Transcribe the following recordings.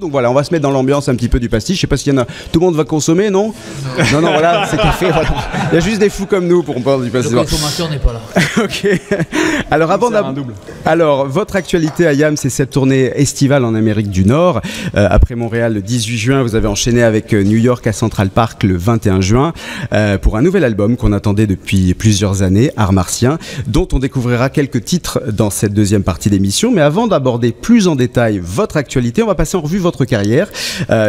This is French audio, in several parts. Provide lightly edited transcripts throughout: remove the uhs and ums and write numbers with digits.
Donc voilà, on va se mettre dans l'ambiance un petit peu du pastis. Je sais pas s'il y en a. Tout le monde va consommer, non? Non, voilà, c'est fait. Voilà. Il y a juste des fous comme nous pour prendre du pastis. Le consommateur n'est pas là. Ok. Alors, votre actualité à YAM, c'est cette tournée estivale en Amérique du Nord. Après Montréal le 18 juin, vous avez enchaîné avec New York à Central Park le 21 juin pour un nouvel album qu'on attendait depuis plusieurs années, Art Martien, dont on découvrira quelques titres dans cette deuxième partie d'émission. Mais avant d'aborder plus en détail votre actualité, on va passer en revue votre carrière.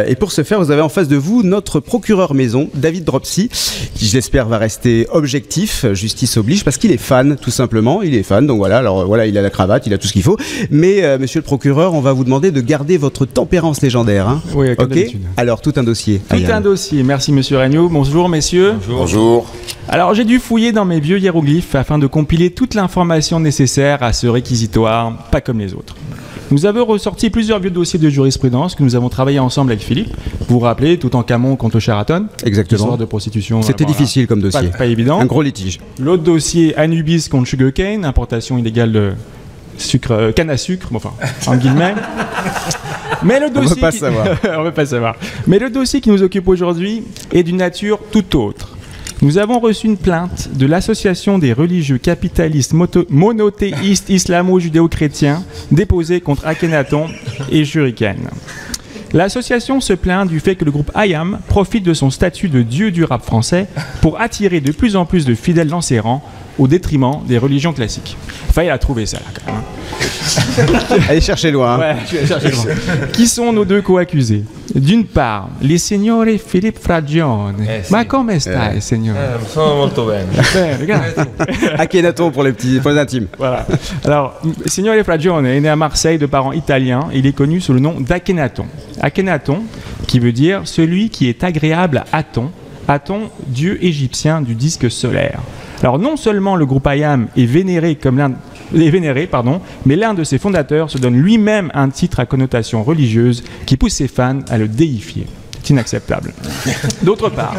Et pour ce faire, vous avez en face de vous notre procureur maison, David Dropsy, qui j'espère va rester objectif, justice oblige, parce qu'il est fan, tout simplement. Il est fan, donc voilà. Alors voilà, il a la cravate, il a tout ce qu'il faut. Mais monsieur le procureur, on va vous demander de garder votre tempérance légendaire. Hein. Oui, comme d'habitude. Alors tout un dossier. Tout un dossier. Merci monsieur Regnault. Bonjour messieurs. Bonjour. Alors j'ai dû fouiller dans mes vieux hiéroglyphes afin de compiler toute l'information nécessaire à ce réquisitoire, pas comme les autres. Nous avons ressorti plusieurs vieux dossiers de jurisprudence que nous avons travaillé ensemble avec Philippe. Vous vous rappelez, Toutankhamon contre le Sheraton. Exactement. Histoire de prostitution. C'était difficile comme dossier. Pas évident. Un gros litige. L'autre dossier, Anubis contre Sugarcane, importation illégale de sucre, canne à sucre, bon, enfin, en guillemets. Mais le dossier on veut pas savoir. Mais le dossier qui nous occupe aujourd'hui est d'une nature tout autre. Nous avons reçu une plainte de l'Association des religieux capitalistes monothéistes islamo-judéo-chrétiens déposée contre Akhenaton et Shuriken. L'association se plaint du fait que le groupe IAM profite de son statut de dieu du rap français pour attirer de plus en plus de fidèles dans ses rangs au détriment des religions classiques. Fallait la trouver ça là quand même. Allez chercher loin. Ouais, tu vas chercher loin. Qui sont nos deux co-accusés? D'une part, les signore Philippe Fragione. Ma come stai, signore? Sono molto bene. Regarde. Akhenaton pour les petits points intimes. Voilà. Alors, signore Fragione est né à Marseille de parents italiens. Il est connu sous le nom d'Akhenaton. Akhenaton, qui veut dire celui qui est agréable à Aton. Aton, dieu égyptien du disque solaire. Alors non seulement le groupe IAM est vénéré, mais l'un de ses fondateurs se donne lui-même un titre à connotation religieuse qui pousse ses fans à le déifier. C'est inacceptable. D'autre part,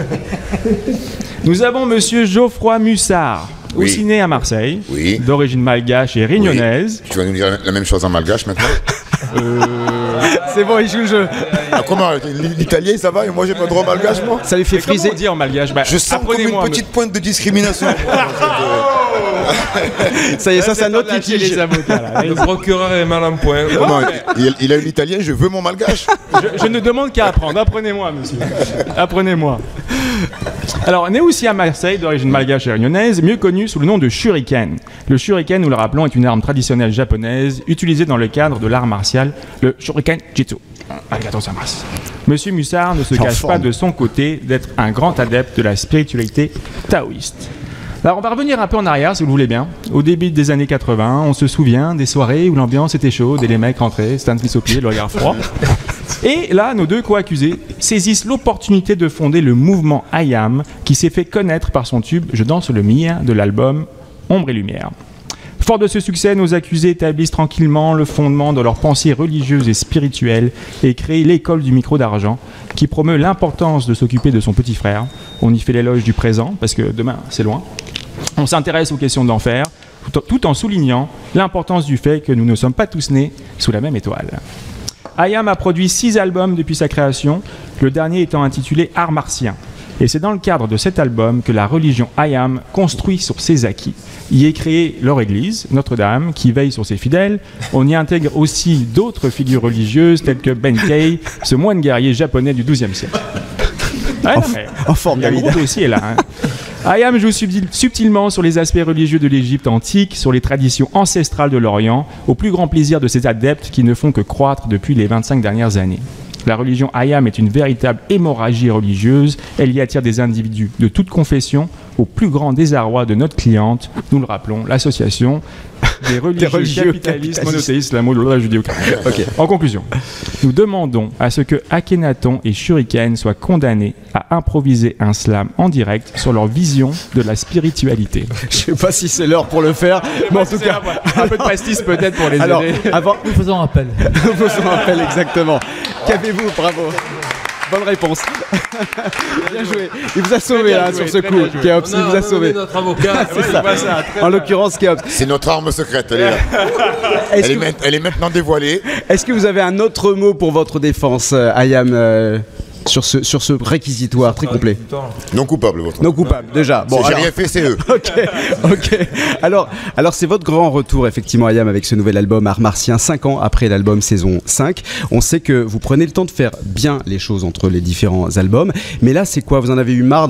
nous avons monsieur Geoffroy Mussard, aussi né à Marseille, d'origine malgache et réunionnaise. Tu vas nous dire la même chose en malgache maintenant? C'est bon, il joue le jeu. Ah, comment? L'italien ça va et moi j'ai pas le droit au malgache moi? Ça lui fait friser. Comment on dit en malgache? Je sens comme une petite pointe de discrimination. Ça y est, ça c'est un autre litige. Le procureur est mal en point. Comment? Il a eu l'italien, je veux mon malgache. Je ne demande qu'à apprendre. Apprenez-moi, monsieur. Apprenez-moi. Alors, né aussi à Marseille, d'origine malgache et réunionnaise, mieux connu sous le nom de Shuriken. Le Shuriken, nous le rappelons, est une arme traditionnelle japonaise utilisée dans le cadre de l'art martial, le Shuriken Jitsu. Arigato gozaimasu. Monsieur Mussard ne se cache pas de son côté d'être un grand adepte de la spiritualité taoïste. Alors on va revenir un peu en arrière si vous le voulez bien. Au début des années 80, on se souvient des soirées où l'ambiance était chaude et les mecs rentraient, Stan Smith au pied, le regard froid. Et là, nos deux co-accusés saisissent l'opportunité de fonder le mouvement IAM qui s'est fait connaître par son tube Je danse le mire de l'album Ombre et Lumière. Fort de ce succès, nos accusés établissent tranquillement le fondement de leurs pensées religieuses et spirituelles et créent l'école du micro d'argent qui promeut l'importance de s'occuper de son petit frère. On y fait l'éloge du présent parce que demain, c'est loin. On s'intéresse aux questions d'enfer tout en soulignant l'importance du fait que nous ne sommes pas tous nés sous la même étoile. IAM a produit 6 albums depuis sa création, le dernier étant intitulé Art Martien. Et c'est dans le cadre de cet album que la religion IAM construit sur ses acquis. Y est créée leur église, Notre-Dame, qui veille sur ses fidèles. On y intègre aussi d'autres figures religieuses telles que Benkei, ce moine guerrier japonais du XIIe siècle. En forme, il y a un gros dossier là. IAM joue subtilement sur les aspects religieux de l'Égypte antique, sur les traditions ancestrales de l'Orient, au plus grand plaisir de ses adeptes qui ne font que croître depuis les 25 dernières années. La religion IAM est une véritable hémorragie religieuse. Elle y attire des individus de toute confession, au plus grand désarroi de notre cliente, nous le rappelons, l'association des religieux capitalistes monothéistes, la mode judéo-chrétienne. Okay. En conclusion, nous demandons à ce que Akhenaton et Shuriken soient condamnés à improviser un slam en direct sur leur vision de la spiritualité. Je sais pas si c'est l'heure pour le faire, mais en tout cas, un peu de pastis peut-être pour les aider. Nous faisons appel. Nous faisons appel, exactement. Qu'avez-vous, bravo. Bonne réponse. Bien joué. Il vous a sauvé là sur ce coup. Keops, il vous a sauvé. Notre avocat. C'est ça. En l'occurrence, Keops. C'est notre arme secrète, elle est là. Elle est maintenant dévoilée. Est-ce que vous avez un autre mot pour votre défense, Ayam, sur ce réquisitoire très complet? Non coupable, votre. Non coupable, déjà. Bon, J'ai alors- rien fait, c'est eux. Ok. Alors c'est votre grand retour, effectivement, Ayam, avec ce nouvel album Art Martien, 5 ans après l'album saison 5. On sait que vous prenez le temps de faire bien les choses entre les différents albums. Mais là, c'est quoi? Vous en avez eu marre